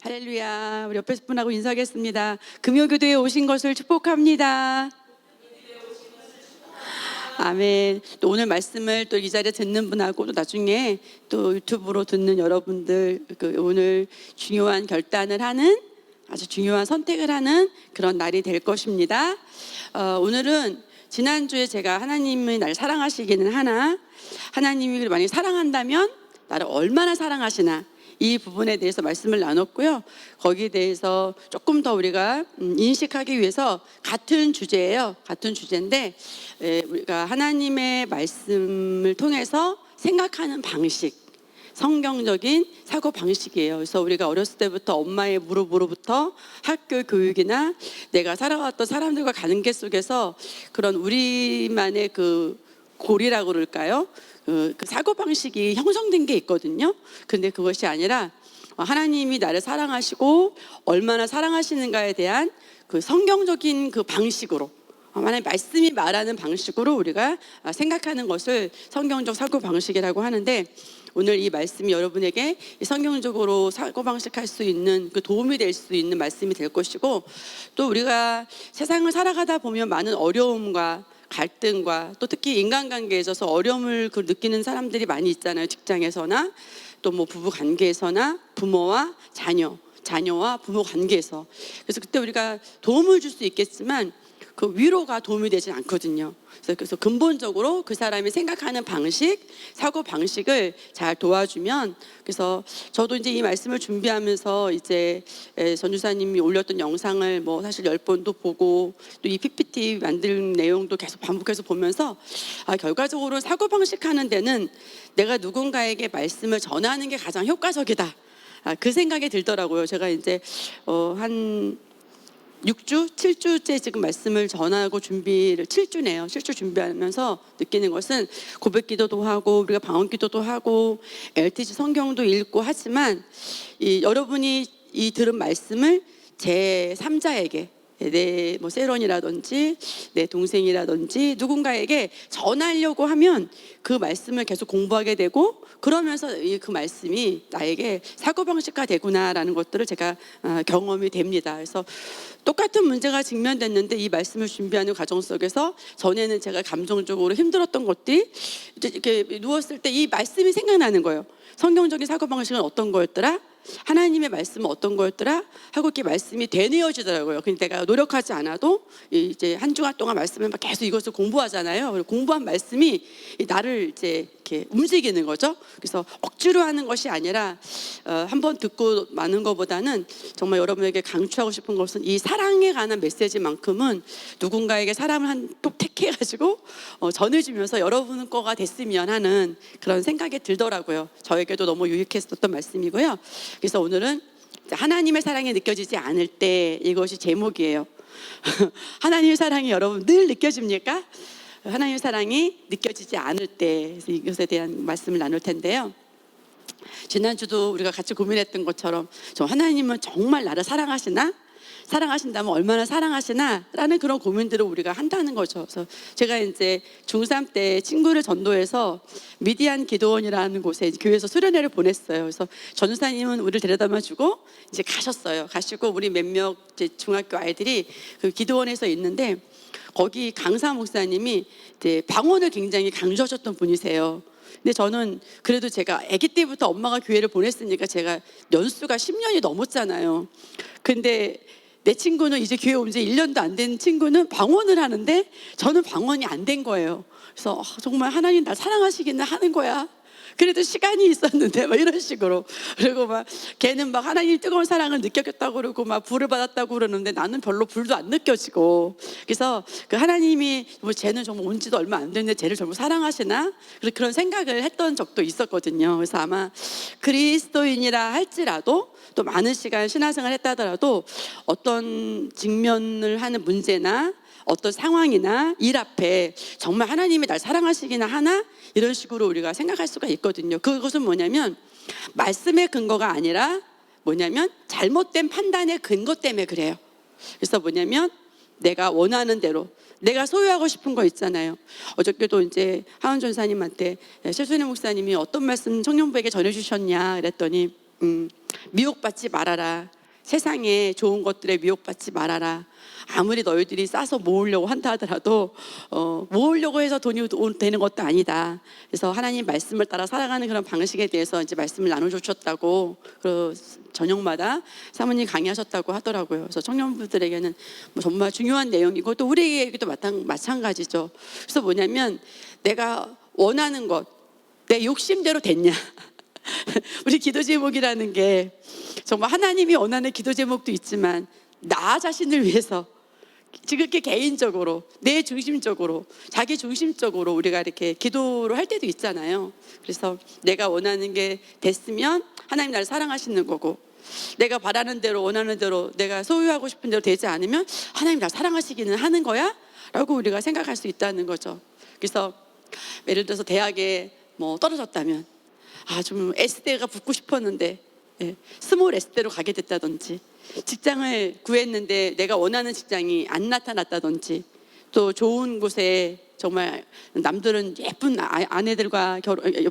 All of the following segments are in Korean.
할렐루야. 우리 옆에 분하고 인사하겠습니다. 금요교도에 오신 것을 축복합니다. 아멘. 또 오늘 말씀을 또 이 자리에 듣는 분하고 또 나중에 또 유튜브로 듣는 여러분들, 오늘 중요한 결단을 하는, 아주 중요한 선택을 하는 그런 날이 될 것입니다. 오늘은 지난주에 제가 하나님이 나를 사랑하시기는 하나, 하나님이 만약에 사랑한다면 나를 얼마나 사랑하시나, 이 부분에 대해서 말씀을 나눴고요. 거기에 대해서 조금 더 우리가 인식하기 위해서 같은 주제예요. 같은 주제인데 우리가 하나님의 말씀을 통해서 생각하는 방식, 성경적인 사고 방식이에요. 그래서 우리가 어렸을 때부터 엄마의 무릎으로부터 학교 교육이나 내가 살아왔던 사람들과 관계 속에서 그런 우리만의 그 고리라고 그럴까요? 그 사고방식이 형성된 게 있거든요. 근데 그것이 아니라 하나님이 나를 사랑하시고 얼마나 사랑하시는가에 대한 그 성경적인 그 방식으로, 하나님의 말씀이 말하는 방식으로 우리가 생각하는 것을 성경적 사고방식이라고 하는데, 오늘 이 말씀이 여러분에게 성경적으로 사고방식 할 수 있는 그 도움이 될 수 있는 말씀이 될 것이고, 또 우리가 세상을 살아가다 보면 많은 어려움과 갈등과 또 특히 인간관계에 있어서 어려움을 느끼는 사람들이 많이 있잖아요. 직장에서나 또 뭐 부부 관계에서나 부모와 자녀와 부모 관계에서. 그래서 그때 우리가 도움을 줄 수 있겠지만 그 위로가 도움이 되지 않거든요. 그래서 근본적으로 그 사람이 생각하는 방식, 사고 방식을 잘 도와주면, 그래서 저도 이제 이 말씀을 준비하면서 이제 전주사님이 올렸던 영상을 뭐 사실 10번도 보고 또 이 PPT 만든 내용도 계속 반복해서 보면서 결과적으로 사고 방식 하는 데는 내가 누군가에게 말씀을 전하는 게 가장 효과적이다. 그 생각이 들더라고요. 제가 이제 한 6주, 7주째 지금 말씀을 전하고 7주네요. 7주 준비하면서 느끼는 것은 고백 기도도 하고 우리가 방언 기도도 하고 LTG 성경도 읽고 하지만 여러분이 이 들은 말씀을 제 3자에게, 내 뭐 세론이라든지 내 동생이라든지 누군가에게 전하려고 하면 그 말씀을 계속 공부하게 되고, 그러면서 그 말씀이 나에게 사고방식화 되구나라는 것들을 제가 경험이 됩니다. 그래서 똑같은 문제가 직면됐는데 이 말씀을 준비하는 과정 속에서 전에는 제가 감정적으로 힘들었던 것들이 이제 이렇게 누웠을 때 이 말씀이 생각나는 거예요. 성경적인 사고방식은 어떤 거였더라? 하나님의 말씀은 어떤 거였더라? 하고 이렇게 말씀이 되뇌어지더라고요. 근데 내가 노력하지 않아도 이제 한 주간 동안 말씀을 막 계속 이것을 공부하잖아요. 그리고 공부한 말씀이 나를 이제 이렇게 움직이는 거죠. 그래서 억지로 하는 것이 아니라 한번 듣고 마는 것보다는 정말 여러분에게 강추하고 싶은 것은 이 사랑에 관한 메시지만큼은 누군가에게 사람을 한톡 택해가지고 전해주면서 여러분 거가 됐으면 하는 그런 생각이 들더라고요. 저에게도 너무 유익했었던 말씀이고요. 그래서 오늘은 하나님의 사랑이 느껴지지 않을 때, 이것이 제목이에요. 하나님의 사랑이 여러분 늘 느껴집니까? 하나님의 사랑이 느껴지지 않을 때, 이것에 대한 말씀을 나눌 텐데요. 지난주도 우리가 같이 고민했던 것처럼 하나님은 정말 나를 사랑하시나? 사랑하신다면 얼마나 사랑하시나? 라는 그런 고민들을 우리가 한다는 거죠. 그래서 제가 이제 중3 때 친구를 전도해서 미디안 기도원이라는 곳에 교회에서 수련회를 보냈어요. 그래서 전도사님은 우리를 데려다 주고 이제 가셨어요. 가시고 우리 몇몇 중학교 아이들이 그 기도원에서 있는데, 거기 강사 목사님이 이제 방언을 굉장히 강조하셨던 분이세요. 근데 저는 그래도 제가 아기 때부터 엄마가 교회를 보냈으니까 제가 연수가 10년이 넘었잖아요. 근데 내 친구는 이제 교회 온 지 1년도 안 된 친구는 방언을 하는데 저는 방언이 안 된 거예요. 그래서 정말 하나님 날 사랑하시겠나 하는 거야. 그래도 시간이 있었는데 막 이런 식으로. 그리고 막 걔는 막 하나님 뜨거운 사랑을 느꼈다고 그러고 막 불을 받았다고 그러는데 나는 별로 불도 안 느껴지고. 그래서 그 하나님이 뭐 쟤는 정말 온 지도 얼마 안 됐는데 쟤를 정말 사랑하시나? 그런 생각을 했던 적도 있었거든요. 그래서 아마 그리스도인이라 할지라도 또 많은 시간 신앙생활 했다 하더라도 어떤 직면을 하는 문제나 어떤 상황이나 일 앞에 정말 하나님이 날 사랑하시기나 하나? 이런 식으로 우리가 생각할 수가 있거든요. 그것은 뭐냐면 말씀의 근거가 아니라 뭐냐면 잘못된 판단의 근거 때문에 그래요. 그래서 뭐냐면 내가 원하는 대로, 내가 소유하고 싶은 거 있잖아요. 어저께도 이제 하은 전사님한테 최순희 목사님이 어떤 말씀 청년부에게 전해주셨냐 그랬더니 미혹받지 말아라. 세상에 좋은 것들에 미혹받지 말아라. 아무리 너희들이 싸서 모으려고 한다 하더라도 모으려고 해서 돈이 되는 것도 아니다. 그래서 하나님 말씀을 따라 살아가는 그런 방식에 대해서 이제 말씀을 나눠주셨다고 그 저녁마다 사모님 강의하셨다고 하더라고요. 그래서 청년분들에게는 뭐 정말 중요한 내용이고 또 우리에게도 마찬가지죠. 그래서 뭐냐면 내가 원하는 것, 내 욕심대로 됐냐? 우리 기도 제목이라는 게 정말 하나님이 원하는 기도 제목도 있지만 나 자신을 위해서 지극히 개인적으로 내 중심적으로 자기 중심적으로 우리가 이렇게 기도를 할 때도 있잖아요. 그래서 내가 원하는 게 됐으면 하나님 나를 사랑하시는 거고, 내가 바라는 대로 원하는 대로 내가 소유하고 싶은 대로 되지 않으면 하나님 나를 사랑하시기는 하는 거야? 라고 우리가 생각할 수 있다는 거죠. 그래서 예를 들어서 대학에 뭐 떨어졌다면 좀 S대가 붙고 싶었는데 스몰 S대로 가게 됐다든지, 직장을 구했는데 내가 원하는 직장이 안 나타났다든지, 또 좋은 곳에 정말 남들은 예쁜 아내들과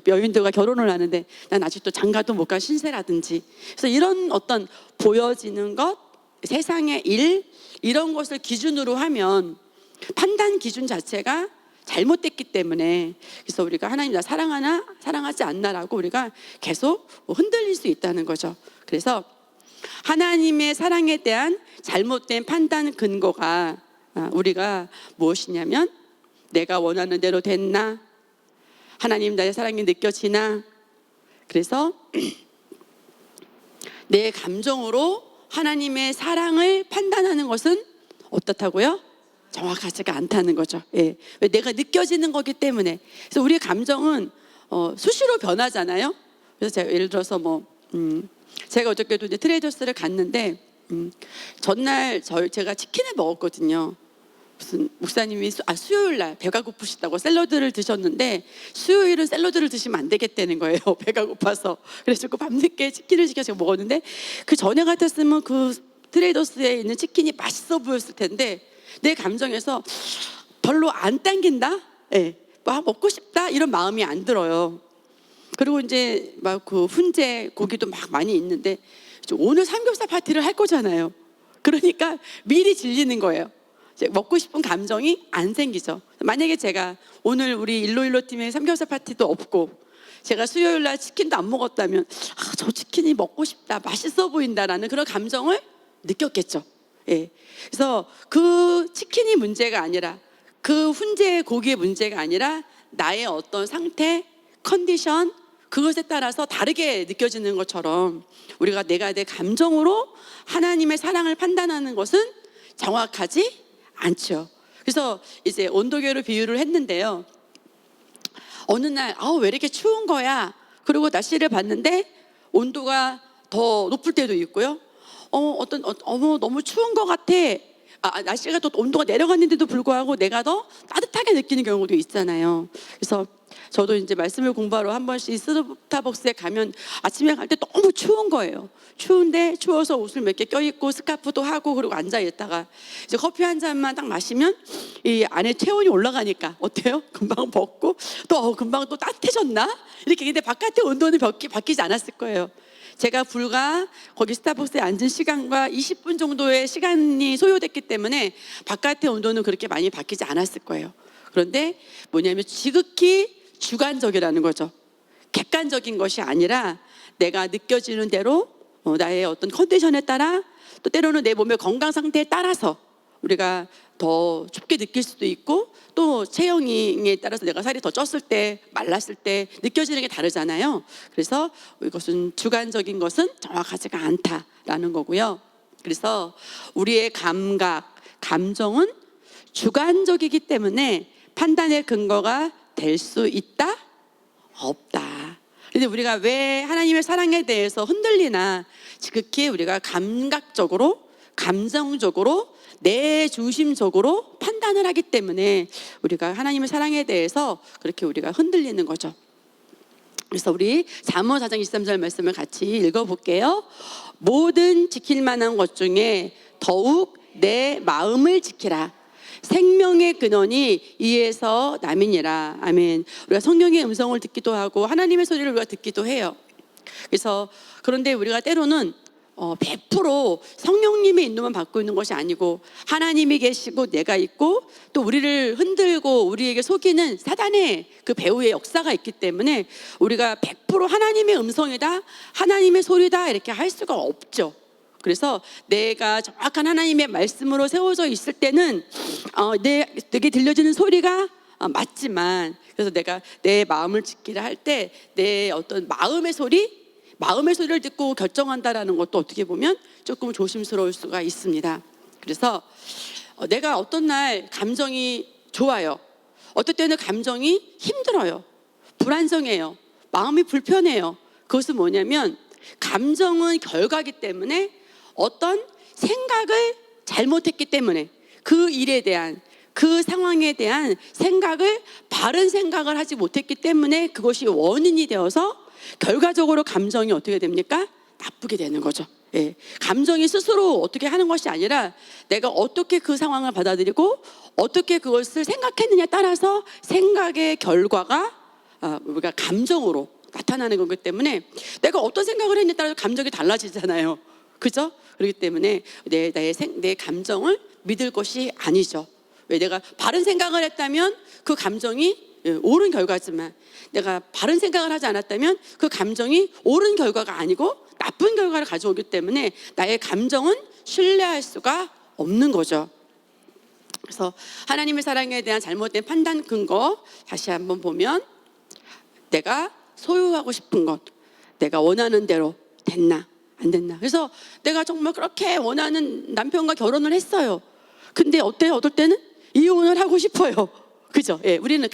여인들과 결혼을 하는데 난 아직도 장가도 못 간 신세라든지, 그래서 이런 어떤 보여지는 것, 세상의 일, 이런 것을 기준으로 하면 판단 기준 자체가 잘못됐기 때문에, 그래서 우리가 하나님 나 사랑하나 사랑하지 않나라고 우리가 계속 흔들릴 수 있다는 거죠. 그래서 하나님의 사랑에 대한 잘못된 판단 근거가 우리가 무엇이냐면, 내가 원하는 대로 됐나? 하나님 나의 사랑이 느껴지나? 그래서 내 감정으로 하나님의 사랑을 판단하는 것은 어떻다고요? 정확하지가 않다는 거죠. 왜 내가 느껴지는 거기 때문에. 그래서 우리의 감정은 수시로 변하잖아요. 그래서 제가 예를 들어서 제가 어저께도 이제 트레이더스를 갔는데 전날 제가 치킨을 먹었거든요. 무슨 목사님이 수요일 날 배가 고프시다고 샐러드를 드셨는데, 수요일은 샐러드를 드시면 안 되겠다는 거예요. 배가 고파서. 그래서 밤늦게 치킨을 시켜서 먹었는데, 그 전에 같았으면 그 트레이더스에 있는 치킨이 맛있어 보였을 텐데 내 감정에서 별로 안 당긴다? 먹고 싶다? 이런 마음이 안 들어요. 그리고 이제 막 그 훈제 고기도 막 많이 있는데 오늘 삼겹살 파티를 할 거잖아요. 그러니까 미리 질리는 거예요. 이제 먹고 싶은 감정이 안 생기죠. 만약에 제가 오늘 우리 일로일로 팀에 삼겹살 파티도 없고 제가 수요일 날 치킨도 안 먹었다면 저 치킨이 먹고 싶다, 맛있어 보인다라는 그런 감정을 느꼈겠죠. 그래서 그 치킨이 문제가 아니라, 그 훈제 고기의 문제가 아니라 나의 어떤 상태, 컨디션, 그것에 따라서 다르게 느껴지는 것처럼 우리가 내가 내 감정으로 하나님의 사랑을 판단하는 것은 정확하지 않죠. 그래서 이제 온도계로 비유를 했는데요. 어느 날 왜 이렇게 추운 거야? 그리고 날씨를 봤는데 온도가 더 높을 때도 있고요. 너무 추운 것 같아. 날씨가 또 온도가 내려갔는데도 불구하고 내가 더 따뜻하게 느끼는 경우도 있잖아요. 그래서 저도 이제 말씀을 공부하러 한 번씩 스타벅스에 가면 아침에 갈 때 너무 추운 거예요. 추운데 추워서 옷을 몇 개 껴입고 스카프도 하고 그리고 앉아 있다가 이제 커피 한 잔만 딱 마시면 이 안에 체온이 올라가니까 어때요? 금방 벗고 또 금방 또 따뜻해졌나? 이렇게. 근데 바깥의 온도는 바뀌지 않았을 거예요. 제가 불과 거기 스타벅스에 앉은 시간과 20분 정도의 시간이 소요됐기 때문에 바깥의 온도는 그렇게 많이 바뀌지 않았을 거예요. 그런데 뭐냐면 지극히 주관적이라는 거죠. 객관적인 것이 아니라 내가 느껴지는 대로 나의 어떤 컨디션에 따라, 또 때로는 내 몸의 건강 상태에 따라서 우리가 더 춥게 느낄 수도 있고, 또 체형에 따라서 내가 살이 더 쪘을 때, 말랐을 때 느껴지는 게 다르잖아요. 그래서 이것은 주관적인 것은 정확하지가 않다라는 거고요. 그래서 우리의 감각, 감정은 주관적이기 때문에 판단의 근거가 될 수 있다? 없다. 근데 우리가 왜 하나님의 사랑에 대해서 흔들리나? 지극히 우리가 감각적으로, 감정적으로, 내 중심적으로 판단을 하기 때문에 우리가 하나님의 사랑에 대해서 그렇게 우리가 흔들리는 거죠. 그래서 우리 잠언 4장 23절 말씀을 같이 읽어볼게요. 모든 지킬 만한 것 중에 더욱 내 마음을 지키라. 생명의 근원이 이에서 남이니라. 아멘. 우리가 성령의 음성을 듣기도 하고 하나님의 소리를 우리가 듣기도 해요. 그래서 그런데 우리가 때로는 100% 성령님의 인도만 받고 있는 것이 아니고 하나님이 계시고 내가 있고 또 우리를 흔들고 우리에게 속이는 사단의 그 배후의 역사가 있기 때문에 우리가 100% 하나님의 음성이다, 하나님의 소리다 이렇게 할 수가 없죠. 그래서 내가 정확한 하나님의 말씀으로 세워져 있을 때는 내게 들려지는 소리가 맞지만, 그래서 내가 내 마음을 지키라 할 때 내 어떤 마음의 소리를 듣고 결정한다라는 것도 어떻게 보면 조금 조심스러울 수가 있습니다. 그래서 내가 어떤 날 감정이 좋아요, 어떨 때는 감정이 힘들어요, 불안정해요, 마음이 불편해요. 그것은 뭐냐면 감정은 결과이기 때문에 어떤 생각을 잘못했기 때문에 그 일에 대한 그 상황에 대한 바른 생각을 하지 못했기 때문에 그것이 원인이 되어서 결과적으로 감정이 어떻게 됩니까? 나쁘게 되는 거죠. 예. 감정이 스스로 어떻게 하는 것이 아니라 내가 어떻게 그 상황을 받아들이고 어떻게 그것을 생각했느냐에 따라서 생각의 결과가 우리가 감정으로 나타나는 거기 때문에 내가 어떤 생각을 했느냐에 따라서 감정이 달라지잖아요. 그죠? 그렇기 때문에 내 감정을 믿을 것이 아니죠. 왜? 내가 바른 생각을 했다면 그 감정이 옳은 결과지만 내가 바른 생각을 하지 않았다면 그 감정이 옳은 결과가 아니고 나쁜 결과를 가져오기 때문에 나의 감정은 신뢰할 수가 없는 거죠. 그래서 하나님의 사랑에 대한 잘못된 판단 근거 다시 한번 보면, 내가 소유하고 싶은 것 내가 원하는 대로 됐나 안 됐나. 그래서 내가 정말 그렇게 원하는 남편과 결혼을 했어요. 근데 어때요? 어떨 때는 이혼을 하고 싶어요. 그죠? 예, 우리는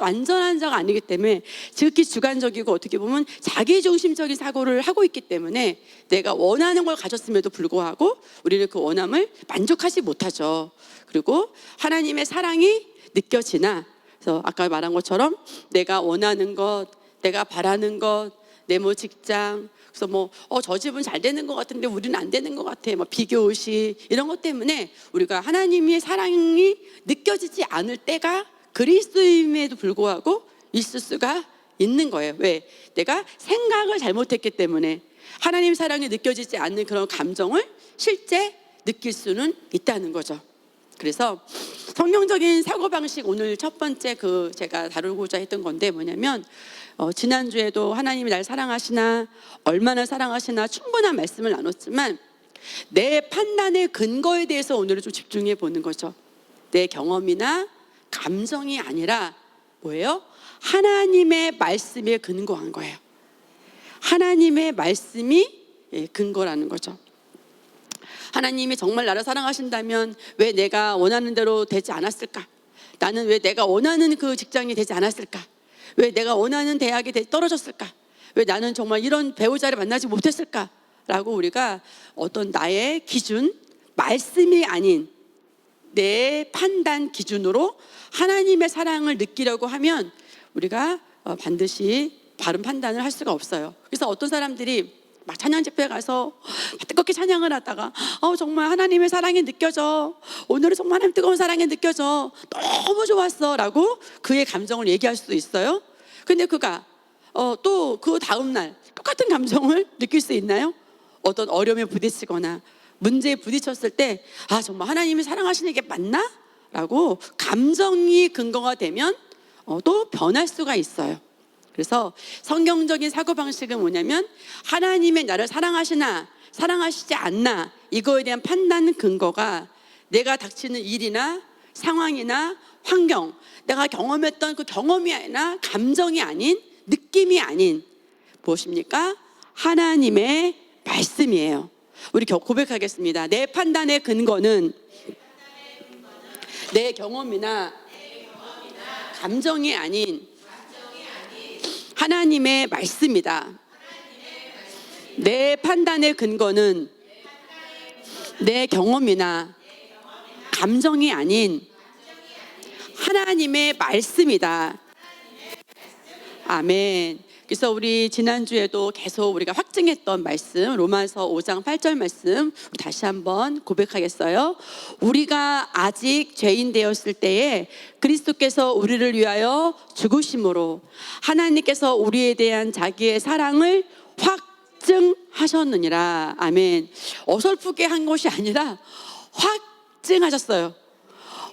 완전한 자가 아니기 때문에 지극히 주관적이고 어떻게 보면 자기중심적인 사고를 하고 있기 때문에 내가 원하는 걸 가졌음에도 불구하고 우리는 그 원함을 만족하지 못하죠. 그리고 하나님의 사랑이 느껴지나, 그래서 아까 말한 것처럼 내가 원하는 것, 내가 바라는 것, 내 직장, 그래서 저 집은 잘 되는 것 같은데 우리는 안 되는 것 같아, 비교의식 이런 것 때문에 우리가 하나님의 사랑이 느껴지지 않을 때가 그리스도임에도 불구하고 있을 수가 있는 거예요. 왜? 내가 생각을 잘못했기 때문에 하나님 사랑이 느껴지지 않는 그런 감정을 실제 느낄 수는 있다는 거죠. 그래서 성경적인 사고방식, 오늘 첫 번째 제가 다루고자 했던 건데 뭐냐면, 지난주에도 하나님이 날 사랑하시나, 얼마나 사랑하시나 충분한 말씀을 나눴지만 내 판단의 근거에 대해서 오늘은 좀 집중해 보는 거죠. 내 경험이나 감정이 아니라 뭐예요? 하나님의 말씀에 근거한 거예요. 하나님의 말씀이 근거라는 거죠. 하나님이 정말 나를 사랑하신다면 왜 내가 원하는 대로 되지 않았을까? 나는 왜 내가 원하는 그 직장이 되지 않았을까? 왜 내가 원하는 대학이 떨어졌을까? 왜 나는 정말 이런 배우자를 만나지 못했을까? 라고 우리가 어떤 나의 기준, 말씀이 아닌 내 판단 기준으로 하나님의 사랑을 느끼려고 하면 우리가 반드시 바른 판단을 할 수가 없어요. 그래서 어떤 사람들이 막 찬양 집회 가서 뜨겁게 찬양을 하다가 정말 하나님의 사랑이 느껴져, 오늘은 정말 하나님 뜨거운 사랑이 느껴져, 너무 좋았어 라고 그의 감정을 얘기할 수도 있어요. 근데 그가 또 그 다음날 똑같은 감정을 느낄 수 있나요? 어떤 어려움에 부딪히거나 문제에 부딪혔을 때 정말 하나님이 사랑하시는 게 맞나? 라고 감정이 근거가 되면 또 변할 수가 있어요. 그래서 성경적인 사고방식은 뭐냐면, 하나님의 나를 사랑하시나 사랑하시지 않나 이거에 대한 판단 근거가 내가 닥치는 일이나 상황이나 환경, 내가 경험했던 그 경험이나 감정이 아닌, 느낌이 아닌 무엇입니까? 하나님의 말씀이에요. 우리 고백하겠습니다. 내 판단의 근거는 내 경험이나 감정이 아닌 하나님의 말씀이다. 내 판단의 근거는 내 경험이나 감정이 아닌 하나님의 말씀이다. 아멘. 그래서 우리 지난주에도 계속 우리가 확증했던 말씀, 로마서 5장 8절 말씀 우리 다시 한번 고백하겠어요. 우리가 아직 죄인 되었을 때에 그리스도께서 우리를 위하여 죽으심으로 하나님께서 우리에 대한 자기의 사랑을 확증하셨느니라. 아멘. 어설프게 한 것이 아니라 확증하셨어요.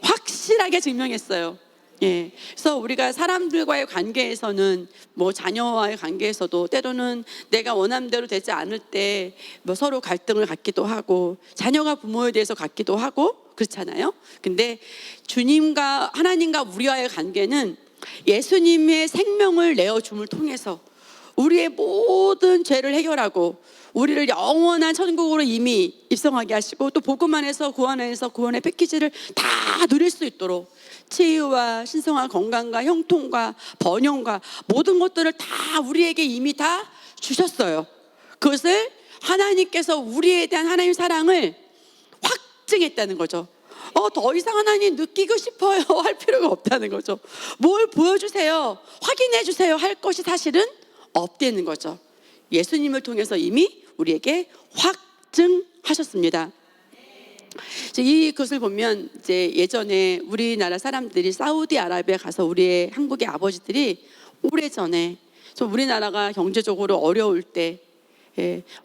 확실하게 증명했어요. 예. 그래서 우리가 사람들과의 관계에서는 뭐 자녀와의 관계에서도 때로는 내가 원하는 대로 되지 않을 때 뭐 서로 갈등을 갖기도 하고 자녀가 부모에 대해서 갖기도 하고 그렇잖아요. 근데 주님과 하나님과 우리와의 관계는 예수님의 생명을 내어줌을 통해서 우리의 모든 죄를 해결하고 우리를 영원한 천국으로 이미 입성하게 하시고 또 복음 안에서 구원 안에서 구원의 패키지를 다 누릴 수 있도록 치유와 신성과 건강과 형통과 번영과 모든 것들을 다 우리에게 이미 다 주셨어요. 그것을 하나님께서 우리에 대한 하나님의 사랑을 확증했다는 거죠. 더 이상 하나님 느끼고 싶어요 할 필요가 없다는 거죠. 뭘 보여주세요, 확인해 주세요 할 것이 사실은 없다는 거죠. 예수님을 통해서 이미 우리에게 확증하셨습니다. 이것을 보면 이제 예전에 우리나라 사람들이 사우디아라비아 가서 우리의 한국의 아버지들이 오래전에 좀 우리나라가 경제적으로 어려울 때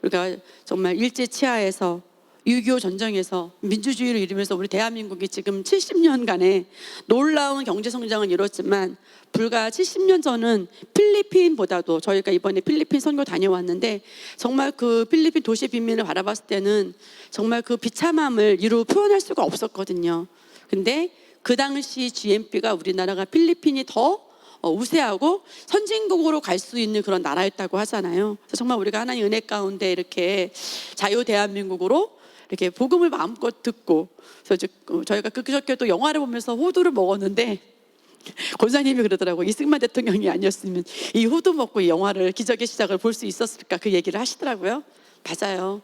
우리가 정말 일제치하에서 6.25 전쟁에서 민주주의를 이루면서 우리 대한민국이 지금 70년간의 놀라운 경제 성장을 이뤘지만 불과 70년 전은 필리핀보다도 저희가 이번에 필리핀 선교 다녀왔는데 정말 그 필리핀 도시 빈민을 바라봤을 때는 정말 그 비참함을 이루 표현할 수가 없었거든요. 근데 그 당시 GNP가 우리나라가 필리핀이 더 우세하고 선진국으로 갈 수 있는 그런 나라였다고 하잖아요. 그래서 정말 우리가 하나님 은혜 가운데 이렇게 자유 대한민국으로 이렇게 복음을 마음껏 듣고, 그래서 저희가 그저께 또 영화를 보면서 호두를 먹었는데 권사님이 그러더라고, 이승만 대통령이 아니었으면 이 호두 먹고 이 영화를 기적의 시작을 볼 수 있었을까, 그 얘기를 하시더라고요. 맞아요.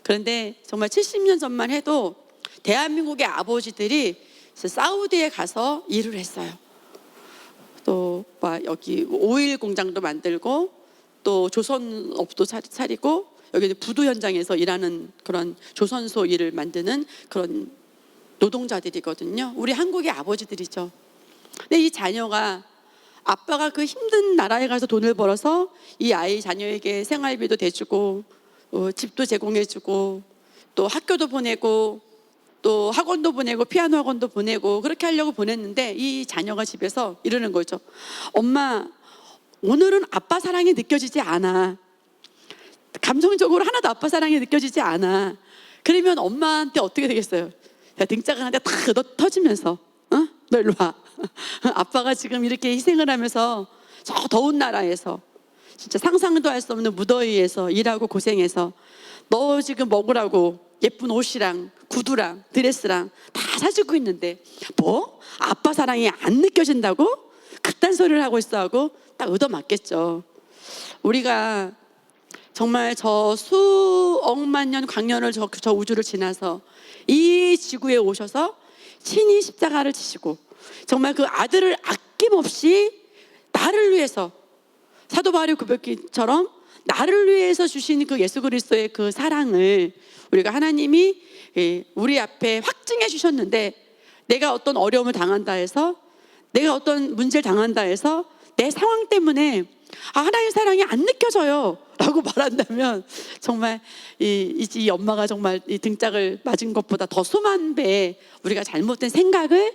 그런데 정말 70년 전만 해도 대한민국의 아버지들이 사우디에 가서 일을 했어요. 또 여기 오일 공장도 만들고 또 조선업도 차리고 여기 부두 현장에서 일하는 그런 조선소 일을 만드는 그런 노동자들이거든요. 우리 한국의 아버지들이죠. 근데 이 자녀가 아빠가 그 힘든 나라에 가서 돈을 벌어서 이 아이 자녀에게 생활비도 대주고 집도 제공해주고 또 학교도 보내고 또 학원도 보내고 피아노 학원도 보내고 그렇게 하려고 보냈는데 이 자녀가 집에서 이러는 거죠. 엄마, 오늘은 아빠 사랑이 느껴지지 않아. 감성적으로 하나도 아빠 사랑이 느껴지지 않아. 그러면 엄마한테 어떻게 되겠어요? 등짝을 한테 탁 터지면서 너 일로 와. 아빠가 지금 이렇게 희생을 하면서 저 더운 나라에서 진짜 상상도 할 수 없는 무더위에서 일하고 고생해서 너 지금 먹으라고 예쁜 옷이랑 구두랑 드레스랑 다 사주고 있는데 뭐? 아빠 사랑이 안 느껴진다고? 그딴 소리를 하고 있어 하고 딱 얻어맞겠죠. 우리가 정말 저 수억만 년 광년을 저 우주를 지나서 이 지구에 오셔서 친히 십자가를 지시고 정말 그 아들을 아낌없이 나를 위해서 사도 바울의 고백처럼 나를 위해서 주신 그 예수 그리스도의 그 사랑을 우리가 하나님이 우리 앞에 확증해 주셨는데, 내가 어떤 어려움을 당한다 해서, 내가 어떤 문제를 당한다 해서 내 상황 때문에 하나님의 사랑이 안 느껴져요 라고 말한다면 정말 이 엄마가 정말 이 등짝을 맞은 것보다 더 수만 배 우리가 잘못된 생각을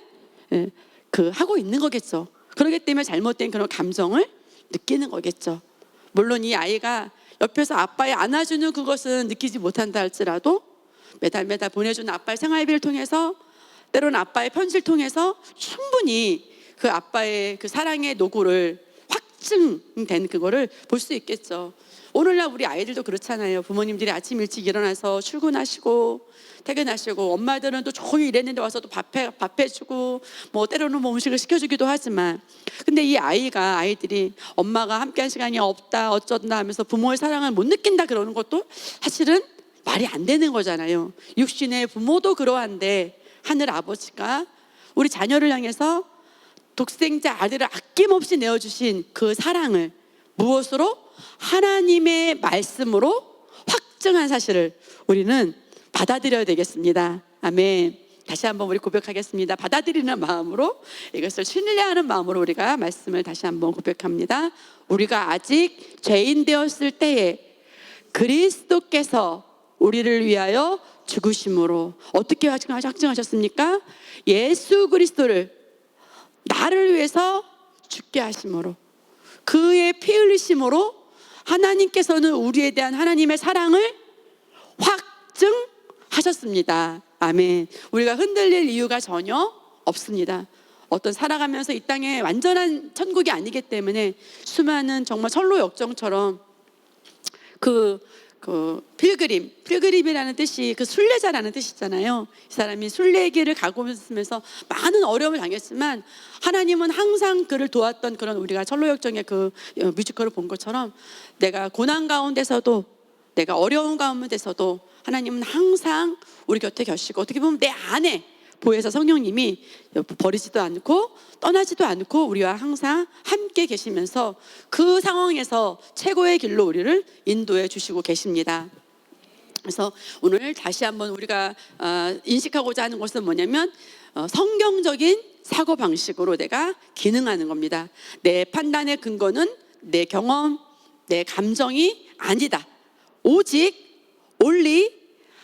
하고 있는 거겠죠. 그렇기 때문에 잘못된 그런 감정을 느끼는 거겠죠. 물론 이 아이가 옆에서 아빠의 안아주는 그것은 느끼지 못한다 할지라도 매달 보내주는 아빠의 생활비를 통해서, 때로는 아빠의 편지를 통해서 충분히 그 아빠의 그 사랑의 노고를 확증된 그거를 볼 수 있겠죠. 오늘날 우리 아이들도 그렇잖아요. 부모님들이 아침 일찍 일어나서 출근하시고 퇴근하시고, 엄마들은 또 종일 일했는데 와서 또 밥 해주고 뭐 때로는 뭐 음식을 시켜주기도 하지만, 근데 이 아이들이 엄마가 함께한 시간이 없다 어쩐다 하면서 부모의 사랑을 못 느낀다 그러는 것도 사실은 말이 안 되는 거잖아요. 육신의 부모도 그러한데 하늘 아버지가 우리 자녀를 향해서 독생자 아들을 아낌없이 내어주신 그 사랑을 무엇으로? 하나님의 말씀으로 확증한 사실을 우리는 받아들여야 되겠습니다. 아멘. 다시 한번 우리 고백하겠습니다. 받아들이는 마음으로, 이것을 신뢰하는 마음으로 우리가 말씀을 다시 한번 고백합니다. 우리가 아직 죄인 되었을 때에 그리스도께서 우리를 위하여 죽으심으로 어떻게 확증하셨습니까? 예수 그리스도를 나를 위해서 죽게 하심으로, 그의 피 흘리심으로 하나님께서는 우리에 대한 하나님의 사랑을 확증하셨습니다. 아멘. 우리가 흔들릴 이유가 전혀 없습니다. 어떤 살아가면서 이 땅에 완전한 천국이 아니기 때문에 수많은 정말 선로 역정처럼 필그림이라는 뜻이 그 순례자라는 뜻이잖아요. 이 사람이 순례길을 가고 있으면서 많은 어려움을 당했지만 하나님은 항상 그를 도왔던, 그런 우리가 선로역정의 그 뮤지컬을 본 것처럼 내가 고난 가운데서도, 내가 어려운 가운데서도 하나님은 항상 우리 곁에 계시고, 어떻게 보면 내 안에 보혜사 성령님이 버리지도 않고 떠나지도 않고 우리와 항상 함께 계시면서 그 상황에서 최고의 길로 우리를 인도해 주시고 계십니다. 그래서 오늘 다시 한번 우리가 인식하고자 하는 것은 뭐냐면 성경적인 사고방식으로 내가 기능하는 겁니다. 내 판단의 근거는 내 경험, 내 감정이 아니다. 오직 올리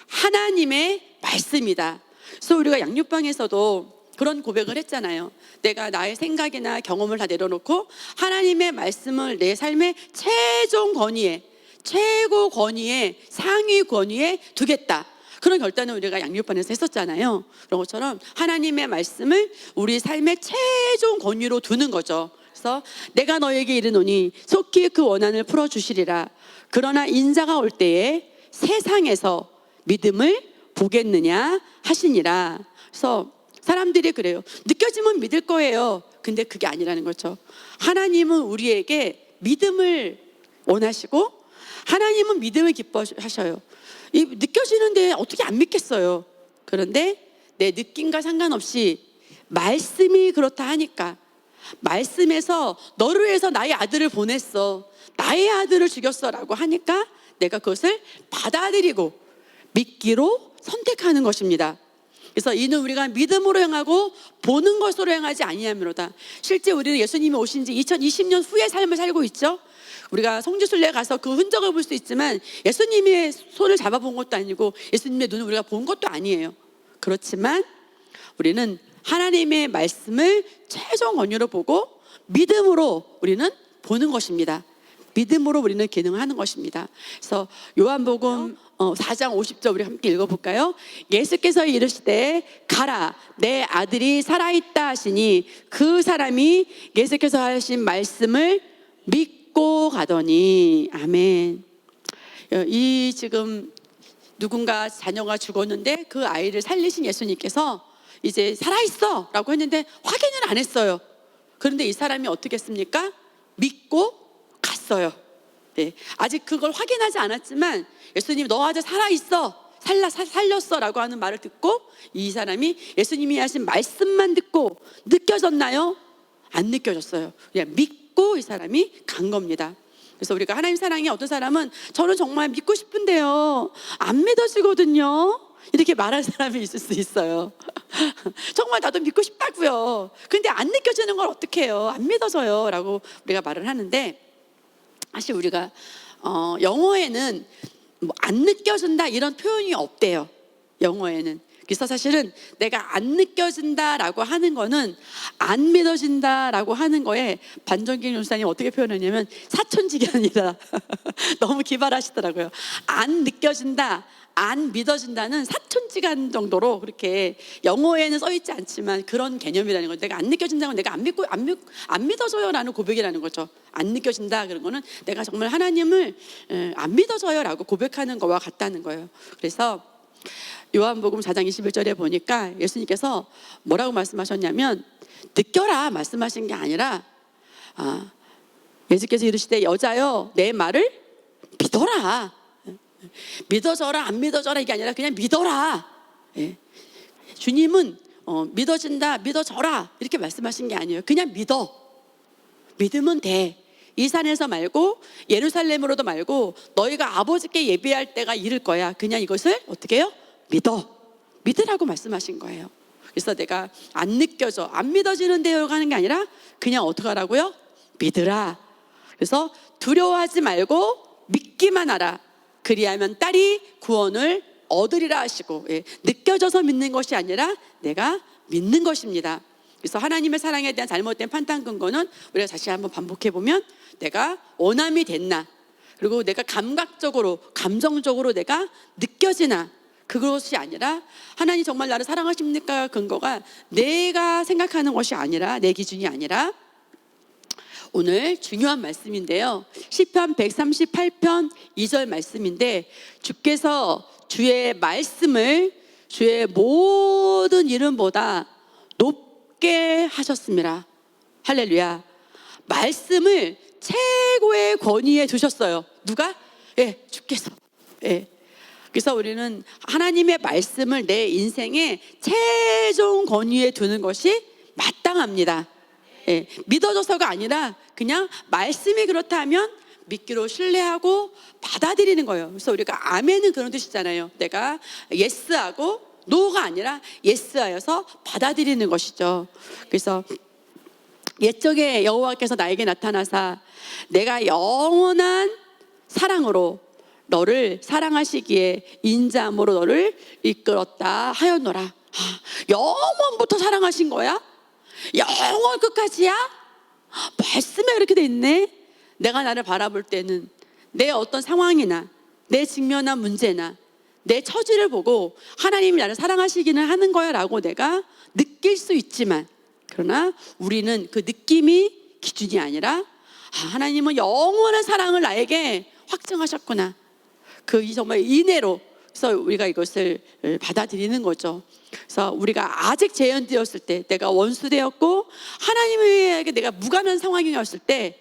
하나님의 말씀이다. 그래서 우리가 양육방에서도 그런 고백을 했잖아요. 내가 나의 생각이나 경험을 다 내려놓고 하나님의 말씀을 내 삶의 최종 권위에, 최고 권위에, 상위 권위에 두겠다. 그런 결단을 우리가 양육반에서 했었잖아요. 그런 것처럼 하나님의 말씀을 우리 삶의 최종 권위로 두는 거죠. 그래서 내가 너에게 이르노니 속히 그 원한을 풀어주시리라. 그러나 인자가 올 때에 세상에서 믿음을 보겠느냐 하시니라. 그래서 사람들이 그래요. 느껴지면 믿을 거예요. 근데 그게 아니라는 거죠. 하나님은 우리에게 믿음을 원하시고 하나님은 믿음을 기뻐하셔요. 이 느껴지는데 어떻게 안 믿겠어요. 그런데 내 느낌과 상관없이 말씀이 그렇다 하니까, 말씀에서 너를 위해서 나의 아들을 보냈어, 나의 아들을 죽였어 라고 하니까 내가 그것을 받아들이고 믿기로 선택하는 것입니다. 그래서 이는 우리가 믿음으로 행하고 보는 것으로 행하지 아니하미로다. 실제 우리는 예수님이 오신 지 2020년 후의 삶을 살고 있죠. 우리가 성지순례 가서 그 흔적을 볼 수 있지만 예수님의 손을 잡아본 것도 아니고 예수님의 눈을 우리가 본 것도 아니에요. 그렇지만 우리는 하나님의 말씀을 최종 권위로 보고 믿음으로 우리는 보는 것입니다. 믿음으로 우리는 기능하는 것입니다. 그래서 요한복음 4장 50절 우리 함께 읽어볼까요? 예수께서 이르시되 가라, 내 아들이 살아있다 하시니 그 사람이 예수께서 하신 말씀을 믿고 가더니. 아멘. 이 지금 누군가 자녀가 죽었는데 그 아이를 살리신 예수님께서 이제 살아있어 라고 했는데 확인을 안 했어요. 그런데 이 사람이 어떻게 했습니까? 믿고 갔어요. 네. 아직 그걸 확인하지 않았지만 예수님이 너 아직 살아있어, 살렸어 라고 하는 말을 듣고 이 사람이 예수님이 하신 말씀만 듣고 느껴졌나요? 안 느껴졌어요. 그냥 믿고 이 사람이 간 겁니다. 그래서 우리가 하나님 사랑이, 어떤 사람은 저는 정말 믿고 싶은데요 안 믿어지거든요 이렇게 말할 사람이 있을 수 있어요. 정말 나도 믿고 싶다고요. 근데 안 느껴지는 걸 어떻게 해요? 안 믿어져요 라고 우리가 말을 하는데, 사실 우리가 영어에는 뭐 안 느껴진다 이런 표현이 없대요. 영어에는. 그래서 사실은 내가 안 느껴진다라고 하는 거는 안 믿어진다라고 하는 거에 반정경 전사님 어떻게 표현하냐면 사천지견이다. 너무 기발하시더라고요. 안 느껴진다, 안 믿어진다는 사천지간 정도로 그렇게 영어에는 써 있지 않지만 그런 개념이라는 거죠. 내가 안 느껴진다는 건 내가 안 믿어져요라는 고백이라는 거죠. 안 느껴진다 그런 거는 내가 정말 하나님을 안 믿어져요라고 고백하는 거와 같다는 거예요. 그래서 요한복음 4장 21절에 보니까 예수님께서 뭐라고 말씀하셨냐면 느껴라 말씀하신 게 아니라 예수께서 이르시되 여자여 내 말을 믿어라. 믿어져라 안 믿어져라 이게 아니라 그냥 믿어라. 예. 주님은 믿어진다 믿어져라 이렇게 말씀하신 게 아니에요. 그냥 믿으면 돼. 이 산에서 말고 예루살렘으로도 말고 너희가 아버지께 예배할 때가 이를 거야. 그냥 이것을 어떻게 해요? 믿으라고 말씀하신 거예요. 그래서 내가 안 느껴져, 안 믿어지는데요 하는 게 아니라 그냥 어떻게 하라고요? 믿으라. 그래서 두려워하지 말고 믿기만 하라. 그리하면 딸이 구원을 얻으리라 하시고, 느껴져서 믿는 것이 아니라 내가 믿는 것입니다. 그래서 하나님의 사랑에 대한 잘못된 판단 근거는 우리가 다시 한번 반복해 보면 내가 원함이 됐나, 그리고 내가 감각적으로 감정적으로 내가 느껴지나, 그것이 아니라 하나님 정말 나를 사랑하십니까 근거가 내가 생각하는 것이 아니라, 내 기준이 아니라. 오늘 중요한 말씀인데요, 시편 138편 2절 말씀인데, 주께서 주의 말씀을 주의 모든 이름보다 높게 하셨습니다. 할렐루야. 말씀을 최고의 권위에 두셨어요. 누가? 주께서. 그래서 우리는 하나님의 말씀을 내 인생의 최종 권위에 두는 것이 마땅합니다. 믿어져서가 아니라 그냥 말씀이 그렇다면 믿기로 신뢰하고 받아들이는 거예요. 그래서 우리가 아멘은 그런 뜻이잖아요. 내가 예스하고 노가 아니라 예스하여서 받아들이는 것이죠. 그래서 옛적에 여호와께서 나에게 나타나사 내가 영원한 사랑으로 너를 사랑하시기에 인자함으로 너를 이끌었다 하였노라. 영원부터 사랑하신 거야? 영원 끝까지야? 말씀에 그렇게 돼 있네. 내가 나를 바라볼 때는 내 어떤 상황이나 내 직면한 문제나 내 처지를 보고 하나님이 나를 사랑하시기는 하는 거야 라고 내가 느낄 수 있지만, 그러나 우리는 그 느낌이 기준이 아니라 하나님은 영원한 사랑을 나에게 확증하셨구나, 그 정말 인애로. 그래서 우리가 이것을 받아들이는 거죠. 그래서 우리가 아직 재현되었을 때, 내가 원수되었고 하나님에게 내가 무관한 상황이었을 때,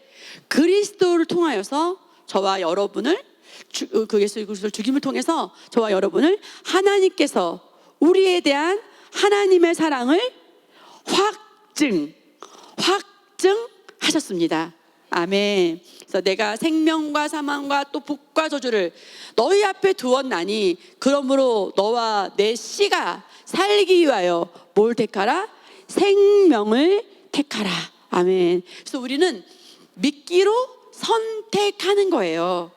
그리스도를 통하여서 저와 여러분을 그 예수 그리스도를 죽임을 통해서 저와 여러분을 하나님께서 우리에 대한 하나님의 사랑을 확증하셨습니다. 아멘. 그래서 내가 생명과 사망과 또 복과 저주를 너희 앞에 두었나니 그러므로 너와 내 씨가 살기 위하여 뭘 택하라? 생명을 택하라. 아멘. 그래서 우리는 믿기로 선택하는 거예요.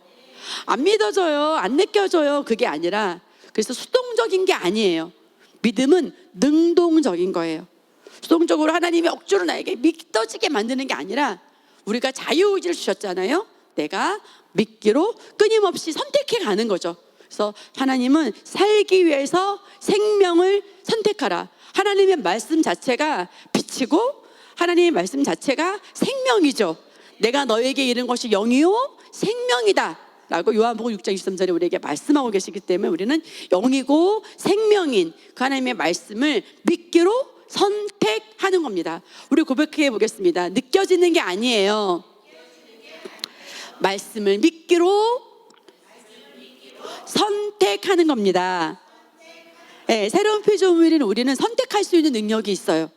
안 믿어져요, 안 느껴져요, 그게 아니라, 그래서 수동적인 게 아니에요. 믿음은 능동적인 거예요. 수동적으로 하나님이 억지로 나에게 믿어지게 만드는 게 아니라, 우리가 자유의지를 주셨잖아요. 내가 믿기로 끊임없이 선택해 가는 거죠. 그래서 하나님은 살기 위해서 생명을 선택하라. 하나님의 말씀 자체가 빛이고 하나님의 말씀 자체가 생명이죠. 내가 너에게 이른 것이 영이요 생명이다 라고 요한복음 6장 23절에 우리에게 말씀하고 계시기 때문에 우리는 영이고 생명인 그 하나님의 말씀을 믿기로 선택하는 겁니다. 우리 고백해 보겠습니다. 느껴지는 게 아니에요. 말씀을 믿기로 선택하는 겁니다. 새로운 피조물인 우리는 선택할 수 있는 능력이 있어요.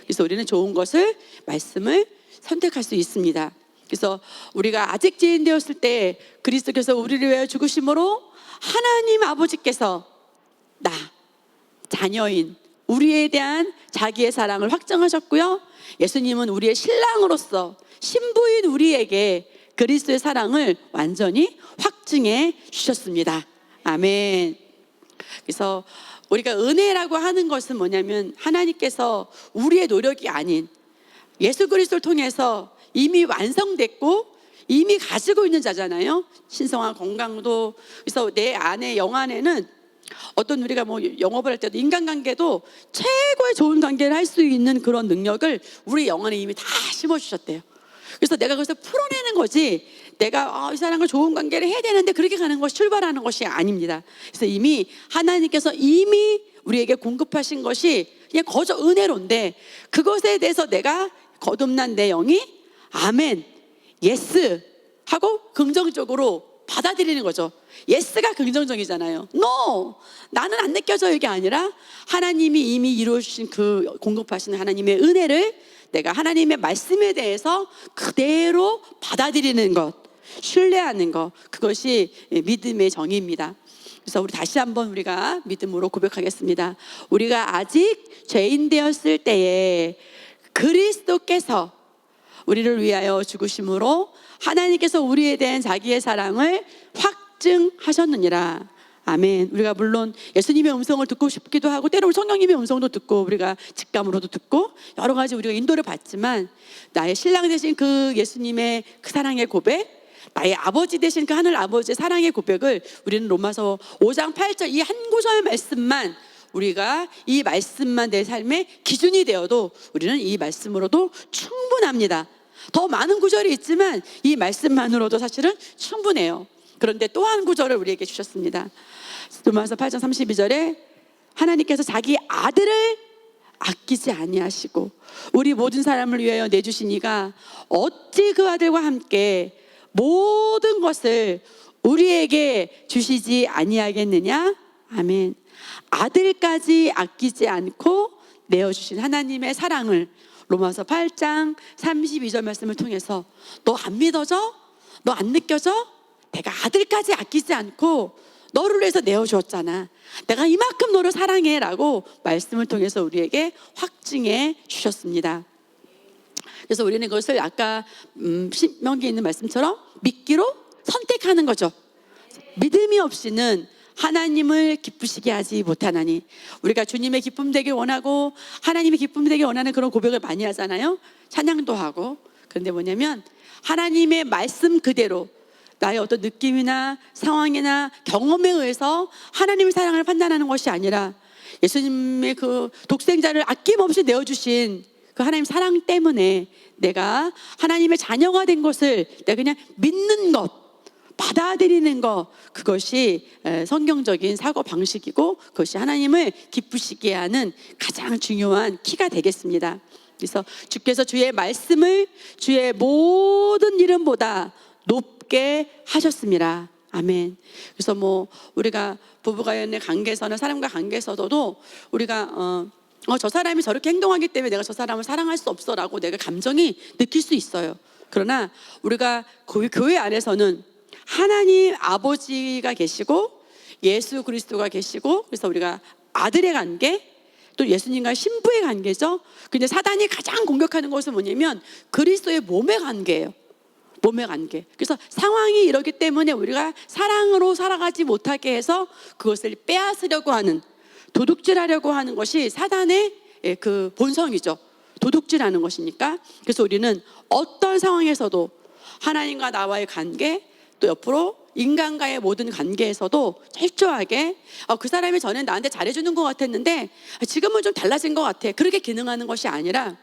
그래서 우리는 좋은 것을, 말씀을 선택할 수 있습니다. 그래서 우리가 아직 죄인되었을 때 그리스도께서 우리를 위하여 죽으심으로 하나님 아버지께서 나 자녀인 우리에 대한 자기의 사랑을 확정하셨고요, 예수님은 우리의 신랑으로서 신부인 우리에게 그리스도의 사랑을 완전히 확증해 주셨습니다. 아멘. 그래서 우리가 은혜라고 하는 것은 뭐냐면, 하나님께서 우리의 노력이 아닌 예수 그리스도를 통해서 이미 완성됐고 이미 가지고 있는 자잖아요. 신성한 건강도. 그래서 내 안에, 영 안에는 어떤, 우리가 뭐 영업을 할 때도 인간관계도 최고의 좋은 관계를 할 수 있는 그런 능력을 우리 영 안에 이미 다 심어주셨대요. 그래서 내가 그것을 풀어내는 거지, 내가 이 사람과 좋은 관계를 해야 되는데 그렇게 가는 것이, 출발하는 것이 아닙니다. 그래서 이미 하나님께서 이미 우리에게 공급하신 것이 그냥 거저 은혜로인데, 그것에 대해서 내가 거듭난 내 영이 아멘, 예스 하고 긍정적으로 받아들이는 거죠. 예스가 긍정적이잖아요. No, 나는 안 느껴져, 이게 아니라 하나님이 이미 이루어주신 그 공급하시는 하나님의 은혜를 내가 하나님의 말씀에 대해서 그대로 받아들이는 것, 신뢰하는 것, 그것이 믿음의 정의입니다. 그래서 우리 다시 한번 우리가 믿음으로 고백하겠습니다. 우리가 아직 죄인 되었을 때에 그리스도께서 우리를 위하여 죽으심으로 하나님께서 우리에 대한 자기의 사랑을 확증하셨느니라. 아멘. 우리가 물론 예수님의 음성을 듣고 싶기도 하고 때로는 성령님의 음성도 듣고 우리가 직감으로도 듣고 여러 가지 우리가 인도를 받지만 나의 신랑 되신 그 예수님의 그 사랑의 고백, 나의 아버지 되신 그 하늘 아버지의 사랑의 고백을 우리는 로마서 5장 8절 이 한 구절 말씀만, 우리가 이 말씀만 내 삶의 기준이 되어도 우리는 이 말씀으로도 충분합니다. 더 많은 구절이 있지만 이 말씀만으로도 사실은 충분해요. 그런데 또 한 구절을 우리에게 주셨습니다. 로마서 8장 32절에 하나님께서 자기 아들을 아끼지 아니하시고 우리 모든 사람을 위하여 내주시니가 어찌 그 아들과 함께 모든 것을 우리에게 주시지 아니하겠느냐. 아멘. 아들까지 아끼지 않고 내어주신 하나님의 사랑을 로마서 8장 32절 말씀을 통해서 너 안 믿어져? 너 안 느껴져? 내가 아들까지 아끼지 않고 너를 위해서 내어주었잖아. 내가 이만큼 너를 사랑해 라고 말씀을 통해서 우리에게 확증해 주셨습니다. 그래서 우리는 그것을 아까 신명기에 있는 말씀처럼 믿기로 선택하는 거죠. 믿음이 없이는 하나님을 기쁘시게 하지 못하나니. 우리가 주님의 기쁨 되길 원하고 하나님의 기쁨 되길 원하는 그런 고백을 많이 하잖아요. 찬양도 하고. 그런데 뭐냐면 하나님의 말씀 그대로 나의 어떤 느낌이나 상황이나 경험에 의해서 하나님의 사랑을 판단하는 것이 아니라 예수님의 그 독생자를 아낌없이 내어주신 그 하나님 사랑 때문에 내가 하나님의 자녀가 된 것을 내가 그냥 믿는 것, 받아들이는 것, 그것이 성경적인 사고 방식이고 그것이 하나님을 기쁘시게 하는 가장 중요한 키가 되겠습니다. 그래서 주께서 주의 말씀을 주의 모든 이름보다 높게 하셨습니다. 아멘. 그래서 뭐 우리가 부부간의 관계에서는 사람과 관계에서도 우리가 저 사람이 저렇게 행동하기 때문에 내가 저 사람을 사랑할 수 없어라고 내가 감정이 느낄 수 있어요. 그러나 우리가 교회 안에서는 하나님 아버지가 계시고 예수 그리스도가 계시고 그래서 우리가 아들의 관계 또 예수님과 신부의 관계죠. 근데 사단이 가장 공격하는 것은 뭐냐면 그리스도의 몸의 관계예요. 몸의 관계. 그래서 상황이 이러기 때문에 우리가 사랑으로 살아가지 못하게 해서 그것을 빼앗으려고 하는, 도둑질하려고 하는 것이 사단의 그 본성이죠. 도둑질하는 것이니까. 그래서 우리는 어떤 상황에서도 하나님과 나와의 관계 또 옆으로 인간과의 모든 관계에서도 철저하게 그 사람이 전에 나한테 잘해주는 것 같았는데 지금은 좀 달라진 것 같아. 그렇게 기능하는 것이 아니라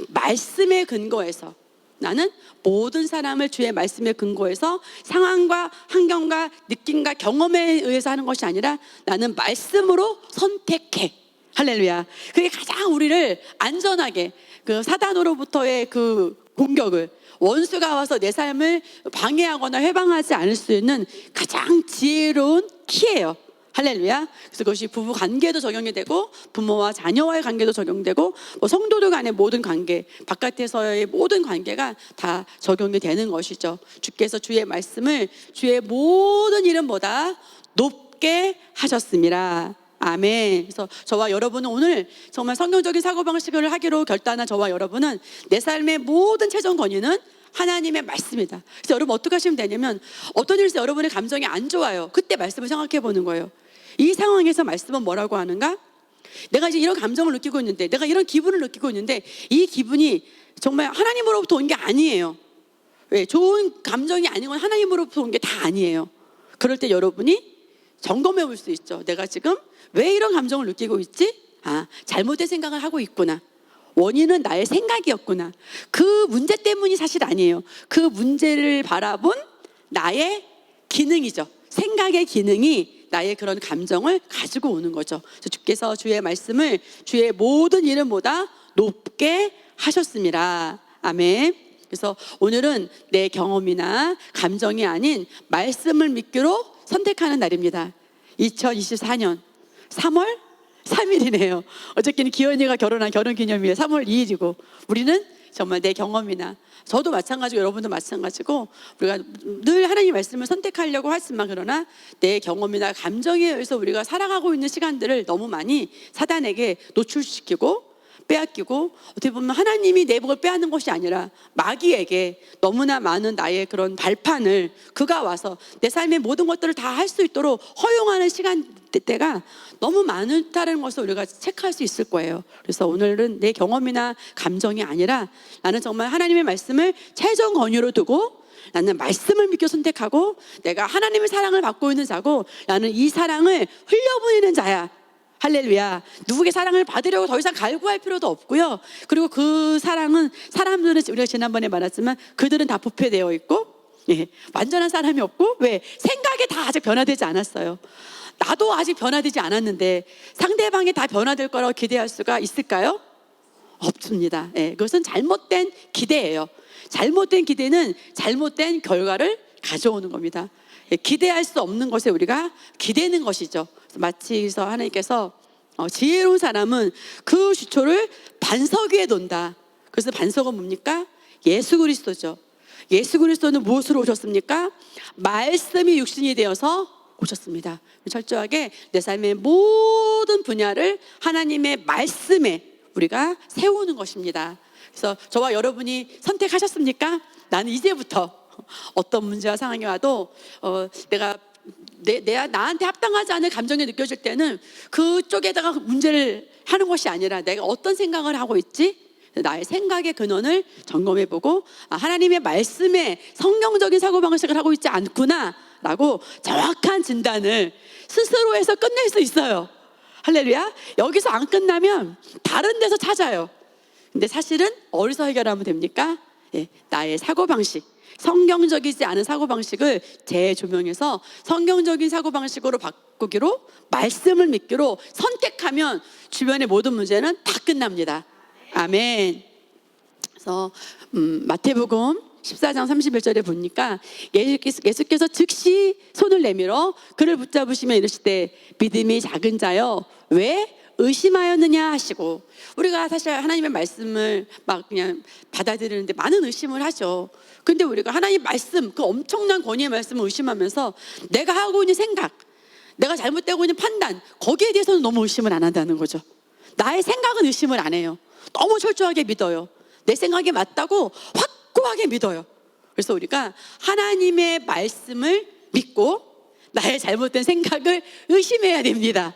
말씀의 근거에서 나는 모든 사람을 주의 말씀에 근거해서 상황과 환경과 느낌과 경험에 의해서 하는 것이 아니라 나는 말씀으로 선택해. 할렐루야. 그게 가장 우리를 안전하게 그 사단으로부터의 그 공격을 원수가 와서 내 삶을 방해하거나 해방하지 않을 수 있는 가장 지혜로운 키예요. 할렐루야. 그래서 그것이 부부 관계도 적용이 되고 부모와 자녀와의 관계도 적용되고 뭐 성도들 간의 모든 관계, 바깥에서의 모든 관계가 다 적용이 되는 것이죠. 주께서 주의 말씀을 주의 모든 이름보다 높게 하셨습니다. 아멘. 그래서 저와 여러분은 오늘 정말 성경적인 사고방식을 하기로 결단한 저와 여러분은 내 삶의 모든 최종 권위는 하나님의 말씀이다. 그래서 여러분 어떻게 하시면 되냐면 어떤 일에서 여러분의 감정이 안 좋아요. 그때 말씀을 생각해 보는 거예요. 이 상황에서 말씀은 뭐라고 하는가? 내가 이제 이런 감정을 느끼고 있는데, 내가 이런 기분을 느끼고 있는데 이 기분이 정말 하나님으로부터 온 게 아니에요. 왜? 좋은 감정이 아닌 건 하나님으로부터 온 게 다 아니에요. 그럴 때 여러분이 점검해 볼 수 있죠. 내가 지금 왜 이런 감정을 느끼고 있지? 잘못된 생각을 하고 있구나. 원인은 나의 생각이었구나. 그 문제 때문이 사실 아니에요. 그 문제를 바라본 나의 기능이죠. 생각의 기능이 나의 그런 감정을 가지고 오는 거죠. 그래서 주께서 주의 말씀을 주의 모든 이름보다 높게 하셨습니다. 아멘. 그래서 오늘은 내 경험이나 감정이 아닌 말씀을 믿기로 선택하는 날입니다. 2024년 3월 3일이네요. 어저께는 기현이가 결혼한 결혼기념일 3월 2일이고 우리는 정말 내 경험이나 저도 마찬가지고 여러분도 마찬가지고 우리가 늘 하나님의 말씀을 선택하려고 하지만 그러나 내 경험이나 감정에 의해서 우리가 살아가고 있는 시간들을 너무 많이 사단에게 노출시키고 빼앗기고 어떻게 보면 하나님이 내 복을 빼앗는 것이 아니라 마귀에게 너무나 많은 나의 그런 발판을 그가 와서 내 삶의 모든 것들을 다 할 수 있도록 허용하는 시간대가 너무 많다는 것을 우리가 체크할 수 있을 거예요. 그래서 오늘은 내 경험이나 감정이 아니라 나는 정말 하나님의 말씀을 최종 권위로 두고 나는 말씀을 믿고 선택하고 내가 하나님의 사랑을 받고 있는 자고 나는 이 사랑을 흘려보내는 자야. 할렐루야. 누구의 사랑을 받으려고 더 이상 갈구할 필요도 없고요. 그리고 그 사랑은 사람들은 우리가 지난번에 말했지만 그들은 다 부패되어 있고 완전한 사람이 없고 왜? 생각이 다 아직 변화되지 않았어요. 나도 아직 변화되지 않았는데 상대방이 다 변화될 거라고 기대할 수가 있을까요? 없습니다. 그것은 잘못된 기대예요. 잘못된 기대는 잘못된 결과를 가져오는 겁니다. 기대할 수 없는 것에 우리가 기대는 것이죠. 마치 하나님께서 지혜로운 사람은 그 시초를 반석 위에 놓는다. 그래서 반석은 뭡니까? 예수 그리스도죠. 예수 그리스도는 무엇으로 오셨습니까? 말씀이 육신이 되어서 오셨습니다. 철저하게 내 삶의 모든 분야를 하나님의 말씀에 우리가 세우는 것입니다. 그래서 저와 여러분이 선택하셨습니까? 나는 이제부터 어떤 문제와 상황이 와도 내가 나한테 합당하지 않은 감정이 느껴질 때는 그쪽에다가 문제를 하는 것이 아니라 내가 어떤 생각을 하고 있지? 나의 생각의 근원을 점검해보고 하나님의 말씀에 성경적인 사고방식을 하고 있지 않구나 라고 정확한 진단을 스스로 해서 끝낼 수 있어요. 할렐루야. 여기서 안 끝나면 다른 데서 찾아요. 근데 사실은 어디서 해결하면 됩니까? 나의 사고방식, 성경적이지 않은 사고방식을 재조명해서 성경적인 사고방식으로 바꾸기로, 말씀을 믿기로 선택하면 주변의 모든 문제는 다 끝납니다. 아멘. 그래서 마태복음 14장 31절에 보니까 예수께서 즉시 손을 내밀어 그를 붙잡으시며 이르시되 믿음이 작은 자여 왜 의심하였느냐 하시고, 우리가 사실 하나님의 말씀을 막 그냥 받아들이는데 많은 의심을 하죠. 근데 우리가 하나님 말씀, 그 엄청난 권위의 말씀을 의심하면서 내가 하고 있는 생각, 내가 잘못되고 있는 판단, 거기에 대해서는 너무 의심을 안 한다는 거죠. 나의 생각은 의심을 안 해요. 너무 철저하게 믿어요. 내 생각이 맞다고 확고하게 믿어요. 그래서 우리가 하나님의 말씀을 믿고 나의 잘못된 생각을 의심해야 됩니다.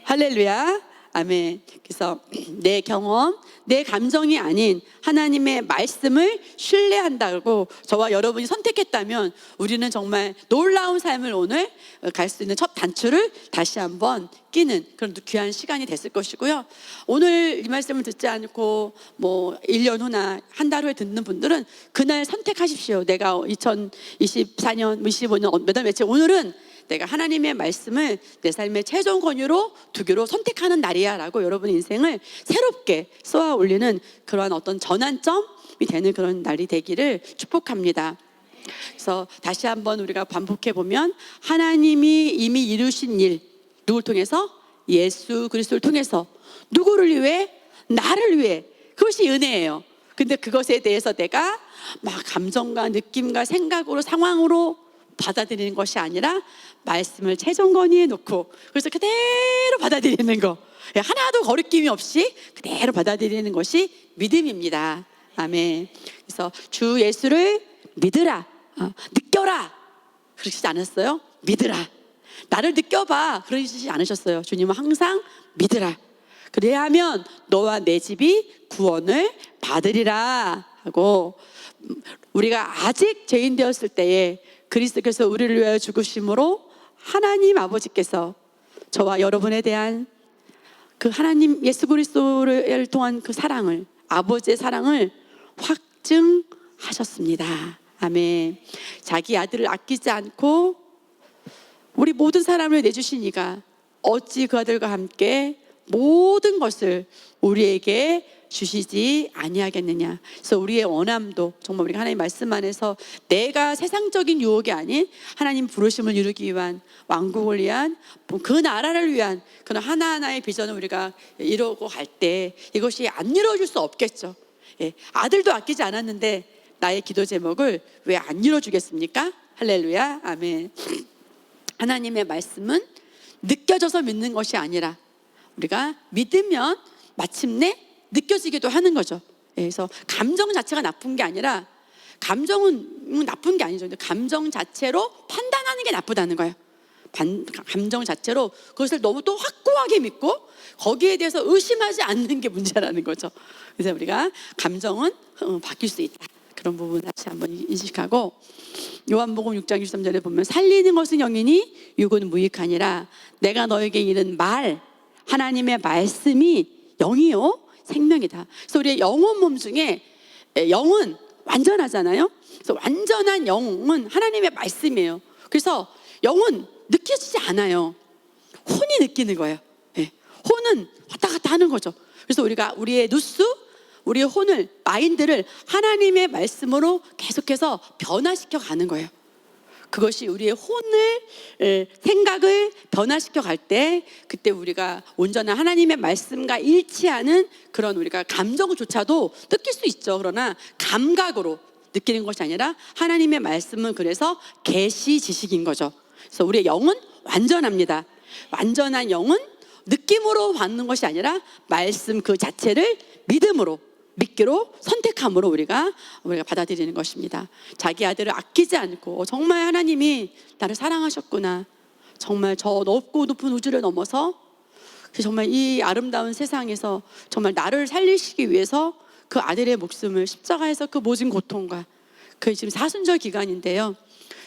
할렐루야. 아멘. 그래서 내 경험, 내 감정이 아닌 하나님의 말씀을 신뢰한다고 저와 여러분이 선택했다면 우리는 정말 놀라운 삶을 오늘 갈 수 있는 첫 단추를 다시 한번 끼는 그런 귀한 시간이 됐을 것이고요. 오늘 이 말씀을 듣지 않고 1년 후나 한 달 후에 듣는 분들은 그날 선택하십시오. 내가 2024년, 25년 몇 월 며칠, 오늘은 내가 하나님의 말씀을 내 삶의 최종 권유로 두기로 선택하는 날이야 라고 여러분의 인생을 새롭게 쏘아 올리는 그러한 어떤 전환점이 되는 그런 날이 되기를 축복합니다. 그래서 다시 한번 우리가 반복해 보면 하나님이 이미 이루신 일, 누굴 통해서? 예수 그리스도를 통해서. 누구를 위해? 나를 위해. 그것이 은혜예요. 근데 그것에 대해서 내가 막 감정과 느낌과 생각으로, 상황으로 받아들이는 것이 아니라 말씀을 최종 권위에 놓고 그래서 그대로 받아들이는 거, 하나도 거리낌이 없이 그대로 받아들이는 것이 믿음입니다. 아멘. 그래서 주 예수를 믿으라, 느껴라, 그러시지 않았어요? 믿으라. 나를 느껴봐, 그러시지 않으셨어요. 주님은 항상 믿으라. 그래야 하면 너와 내 집이 구원을 받으리라 하고, 우리가 아직 죄인 되었을 때에 그리스도께서 우리를 위하여 죽으심으로 하나님 아버지께서 저와 여러분에 대한 그 하나님 예수 그리스도를 통한 그 사랑을, 아버지의 사랑을 확증하셨습니다. 아멘. 자기 아들을 아끼지 않고 우리 모든 사람을 내주신 이가 어찌 그 아들과 함께 모든 것을 우리에게 주시지 아니하겠느냐. 그래서 우리의 원함도 정말 우리가 하나님 말씀 안에서 내가 세상적인 유혹이 아닌 하나님 부르심을 이루기 위한, 왕국을 위한, 그 나라를 위한 그런 하나하나의 비전을 우리가 이루고 갈 때 이것이 안 이루어질 수 없겠죠. 아들도 아끼지 않았는데 나의 기도 제목을 왜 안 이루어주겠습니까? 할렐루야. 아멘. 하나님의 말씀은 느껴져서 믿는 것이 아니라 우리가 믿으면 마침내 느껴지기도 하는 거죠. 그래서 감정 자체가 나쁜 게 아니라, 감정은 나쁜 게 아니죠. 근데 감정 자체로 판단하는 게 나쁘다는 거예요. 감정 자체로 그것을 너무 또 확고하게 믿고 거기에 대해서 의심하지 않는 게 문제라는 거죠. 그래서 우리가 감정은 바뀔 수 있다, 그런 부분 다시 한번 인식하고, 요한복음 6장 63절에 보면 살리는 것은 영이니 육은 무익하니라. 내가 너에게 이른 말, 하나님의 말씀이 영이요 생명이다. 그래서 우리의 영혼 몸 중에 영은 완전하잖아요. 그래서 완전한 영은 하나님의 말씀이에요. 그래서 영은 느껴지지 않아요. 혼이 느끼는 거예요. 혼은 왔다 갔다 하는 거죠. 그래서 우리가 우리의 누스, 우리의 혼을, 마인드를 하나님의 말씀으로 계속해서 변화시켜 가는 거예요. 그것이 우리의 혼을, 생각을 변화시켜 갈 때, 그때 우리가 온전한 하나님의 말씀과 일치하는 그런 우리가 감정조차도 느낄 수 있죠. 그러나 감각으로 느끼는 것이 아니라 하나님의 말씀은 그래서 계시 지식인 거죠. 그래서 우리의 영은 완전합니다. 완전한 영은 느낌으로 받는 것이 아니라 말씀 그 자체를 믿음으로, 믿기로, 선택함으로 우리가 받아들이는 것입니다. 자기 아들을 아끼지 않고 정말 하나님이 나를 사랑하셨구나, 정말 저 넓고 높은 우주를 넘어서 정말 이 아름다운 세상에서 정말 나를 살리시기 위해서 그 아들의 목숨을 십자가에서 그 모진 고통과 그 지금 사순절 기간인데요,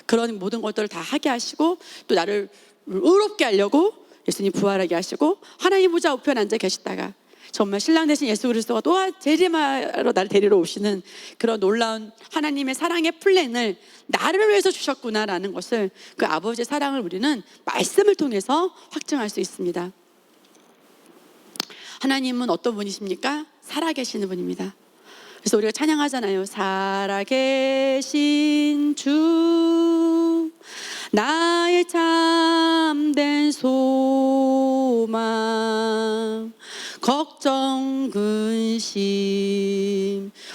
그런 모든 것들을 다 하게 하시고 또 나를 의롭게 하려고 예수님 부활하게 하시고 하나님 보좌 우편에 앉아 계시다가 정말 신랑 되신 예수 그리스도가 또 재림하러 나를 데리러 오시는 그런 놀라운 하나님의 사랑의 플랜을 나를 위해서 주셨구나라는 것을, 그 아버지의 사랑을 우리는 말씀을 통해서 확증할 수 있습니다. 하나님은 어떤 분이십니까? 살아계시는 분입니다. 그래서 우리가 찬양하잖아요. 살아계신 주, 나의 참된 소망, 걱정 근심.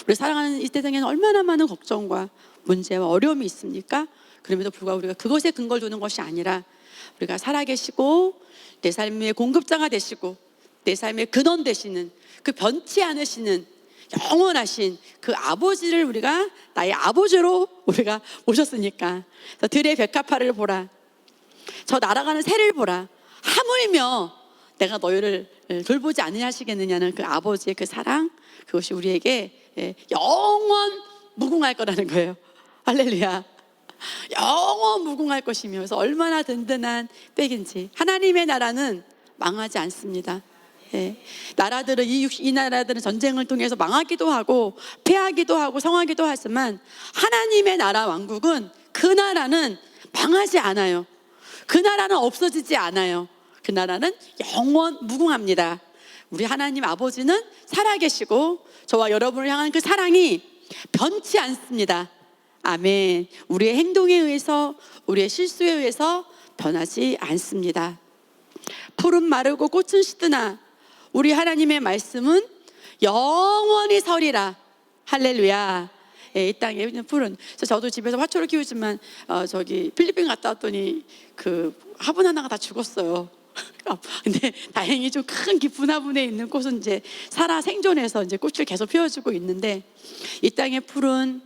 우리 살아가는 이 세상에는 얼마나 많은 걱정과 문제와 어려움이 있습니까? 그럼에도 불구하고 우리가 그것에 근거를 두는 것이 아니라, 우리가 살아계시고 내 삶의 공급자가 되시고 내 삶의 근원 되시는, 그 변치 않으시는 영원하신 그 아버지를 우리가 나의 아버지로 우리가 모셨으니까, 들의 백합화를 보라, 저 날아가는 새를 보라, 하물며 내가 너희를 돌보지 않으냐 하시겠느냐는 그 아버지의 그 사랑, 그것이 우리에게 영원 무궁할 거라는 거예요. 할렐루야. 영원 무궁할 것이며, 그래서 얼마나 든든한 백인지. 하나님의 나라는 망하지 않습니다. 나라들은 이 나라들은 전쟁을 통해서 망하기도 하고 패하기도 하고 성하기도 하지만, 하나님의 나라 왕국은, 그 나라는 망하지 않아요. 그 나라는 없어지지 않아요. 그 나라는 영원 무궁합니다. 우리 하나님 아버지는 살아계시고 저와 여러분을 향한 그 사랑이 변치 않습니다. 아멘. 우리의 행동에 의해서, 우리의 실수에 의해서 변하지 않습니다. 풀은 마르고 꽃은 시드나 우리 하나님의 말씀은 영원히 서리라. 할렐루야. 이 땅에 있는 풀은, 그래서 저도 집에서 화초를 키우지만 저기 필리핀 갔다 왔더니 그 화분 하나가 다 죽었어요. 근데 다행히 좀 큰 깊은 화분에 있는 꽃은 이제 살아 생존해서 이제 꽃을 계속 피워주고 있는데, 이 땅의 풀은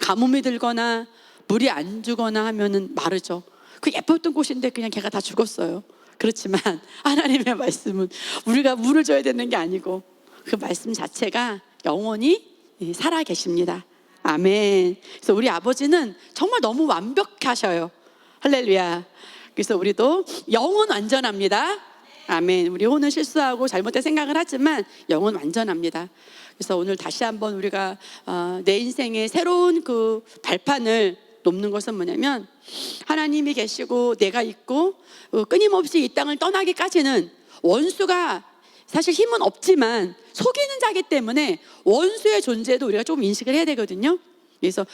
가뭄이 들거나 물이 안 주거나 하면은 마르죠. 그 예뻤던 꽃인데 그냥 걔가 다 죽었어요. 그렇지만 하나님의 말씀은 우리가 물을 줘야 되는 게 아니고 그 말씀 자체가 영원히 살아 계십니다. 아멘. 그래서 우리 아버지는 정말 너무 완벽하셔요. 할렐루야. 그래서 우리도 영은 완전합니다. 아멘. 우리 혼은 실수하고 잘못된 생각을 하지만 영은 완전합니다. 그래서 오늘 다시 한번 우리가 내 인생의 새로운 그 발판을 놓는 것은 뭐냐면, 하나님이 계시고 내가 있고 끊임없이 이 땅을 떠나기까지는 원수가 사실 힘은 없지만 속이는 자기 때문에 원수의 존재도 우리가 조금 인식을 해야 되거든요. 그래서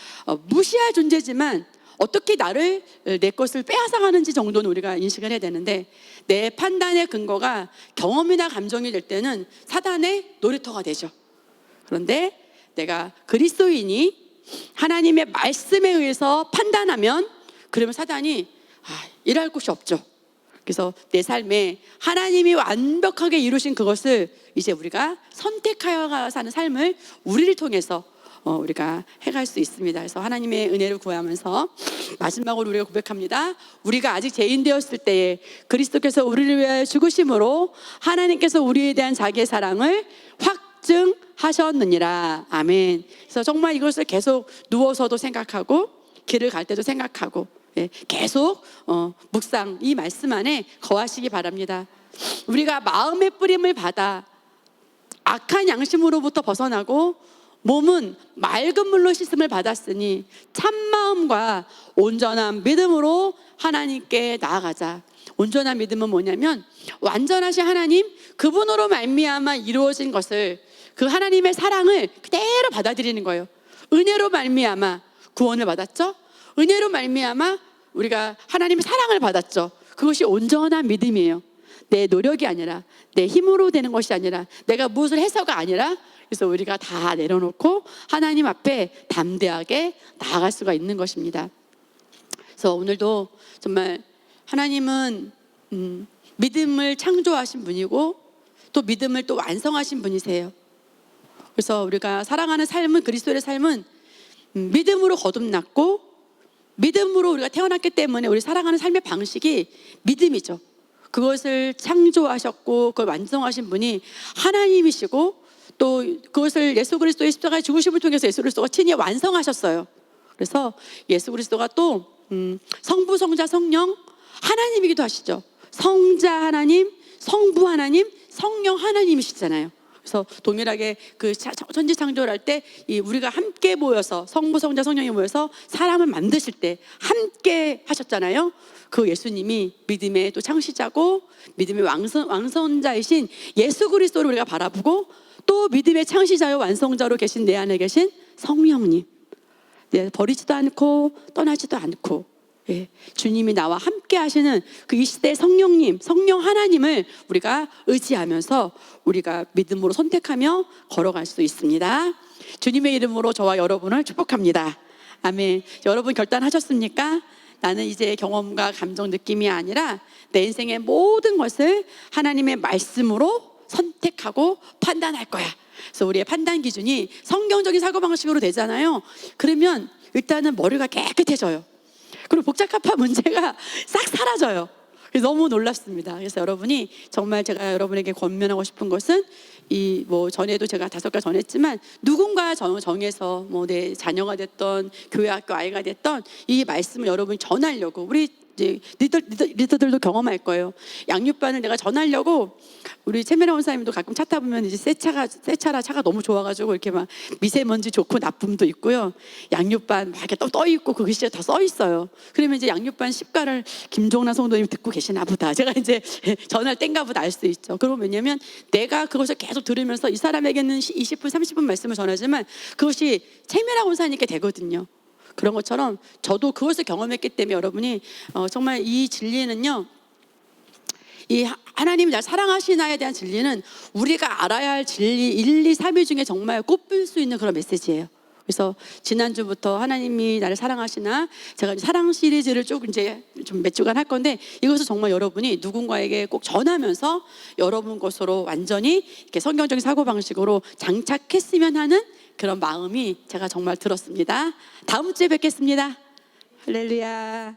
무시할 존재지만 어떻게 나를, 내 것을 빼앗아가는지 정도는 우리가 인식을 해야 되는데, 내 판단의 근거가 경험이나 감정이 될 때는 사단의 놀이터가 되죠. 그런데 내가 그리스도인이 하나님의 말씀에 의해서 판단하면, 그러면 사단이 일할 곳이 없죠. 그래서 내 삶에 하나님이 완벽하게 이루신 그것을 이제 우리가 선택하여 사는 삶을 우리를 통해서 우리가 해갈 수 있습니다. 그래서 하나님의 은혜를 구하면서 마지막으로 우리가 고백합니다. 우리가 아직 죄인 되었을 때에 그리스도께서 우리를 위하여 죽으심으로 하나님께서 우리에 대한 자기의 사랑을 확증하셨느니라. 아멘. 그래서 정말 이것을 계속 누워서도 생각하고 길을 갈 때도 생각하고 계속 묵상, 이 말씀 안에 거하시기 바랍니다. 우리가 마음의 뿌림을 받아 악한 양심으로부터 벗어나고 몸은 맑은 물로 씻음을 받았으니 참마음과 온전한 믿음으로 하나님께 나아가자. 온전한 믿음은 뭐냐면 완전하신 하나님, 그분으로 말미암아 이루어진 것을, 그 하나님의 사랑을 그대로 받아들이는 거예요. 은혜로 말미암아 구원을 받았죠. 은혜로 말미암아 우리가 하나님의 사랑을 받았죠. 그것이 온전한 믿음이에요. 내 노력이 아니라, 내 힘으로 되는 것이 아니라, 내가 무엇을 해서가 아니라, 그래서 우리가 다 내려놓고 하나님 앞에 담대하게 나아갈 수가 있는 것입니다. 그래서 오늘도 정말 하나님은 믿음을 창조하신 분이고 또 믿음을 또 완성하신 분이세요. 그래서 우리가 살아가는 삶은, 그리스도의 삶은 믿음으로 거듭났고 믿음으로 우리가 태어났기 때문에 우리 살아가는 삶의 방식이 믿음이죠. 그것을 창조하셨고 그걸 완성하신 분이 하나님이시고, 또 그것을 예수 그리스도의 십자가의 죽으심을 통해서 예수 그리스도가 친히 완성하셨어요. 그래서 예수 그리스도가 또 성부, 성자, 성령 하나님이기도 하시죠. 성자 하나님, 성부 하나님, 성령 하나님이시잖아요. 그래서 동일하게 그 천지 창조를 할 때 우리가 함께 모여서, 성부, 성자, 성령이 모여서 사람을 만드실 때 함께 하셨잖아요. 그 예수님이 믿음의 또 창시자고 믿음의 왕선자이신 예수 그리스도를 우리가 바라보고, 또 믿음의 창시자요 완성자로 계신 내 안에 계신 성령님, 버리지도 않고 떠나지도 않고 주님이 나와 함께 하시는 그 이 시대의 성령님, 성령 하나님을 우리가 의지하면서 우리가 믿음으로 선택하며 걸어갈 수 있습니다. 주님의 이름으로 저와 여러분을 축복합니다. 아멘. 여러분 결단하셨습니까? 나는 이제 경험과 감정, 느낌이 아니라 내 인생의 모든 것을 하나님의 말씀으로 선택하고 판단할 거야. 그래서 우리의 판단 기준이 성경적인 사고방식으로 되잖아요. 그러면 일단은 머리가 깨끗해져요. 그리고 복잡한 문제가 싹 사라져요. 그래서 너무 놀랍습니다. 그래서 여러분이 정말 제가 여러분에게 권면하고 싶은 것은, 전에도 제가 5가지 전했지만, 누군가 정해서 내 자녀가 됐던 교회 학교 아이가 됐던 이 말씀을 여러분이 전하려고, 우리 이제 리더들도 경험할 거예요. 양육반을 내가 전하려고, 우리 최미라 원사님도 가끔 차 타보면 이제 새 차라 차가 너무 좋아가지고 이렇게 막 미세먼지 좋고 나쁨도 있고요. 양육반 막 이렇게 떠 있고 그 글씨가 다 써 있어요. 그러면 이제 양육반 10가를 김종란 성도님 듣고 계시나 보다. 제가 이제 전할 땐가 보다 알 수 있죠. 그럼 왜냐면 내가 그것을 계속 들으면서 이 사람에게는 20분, 30분 말씀을 전하지만 그것이 최미라 원사님께 되거든요. 그런 것처럼 저도 그것을 경험했기 때문에 여러분이 정말 이 진리는요, 이 하나님이 날 사랑하시나에 대한 진리는 우리가 알아야 할 진리 1, 2, 3위 중에 정말 꼽힐 수 있는 그런 메시지예요. 그래서 지난주부터 하나님이 나를 사랑하시나, 제가 사랑 시리즈를 쭉 이제 좀 몇 주간 할 건데, 이것을 정말 여러분이 누군가에게 꼭 전하면서 여러분 것으로 완전히 이렇게 성경적인 사고방식으로 장착했으면 하는 그런 마음이 제가 정말 들었습니다. 다음 주에 뵙겠습니다. 할렐루야.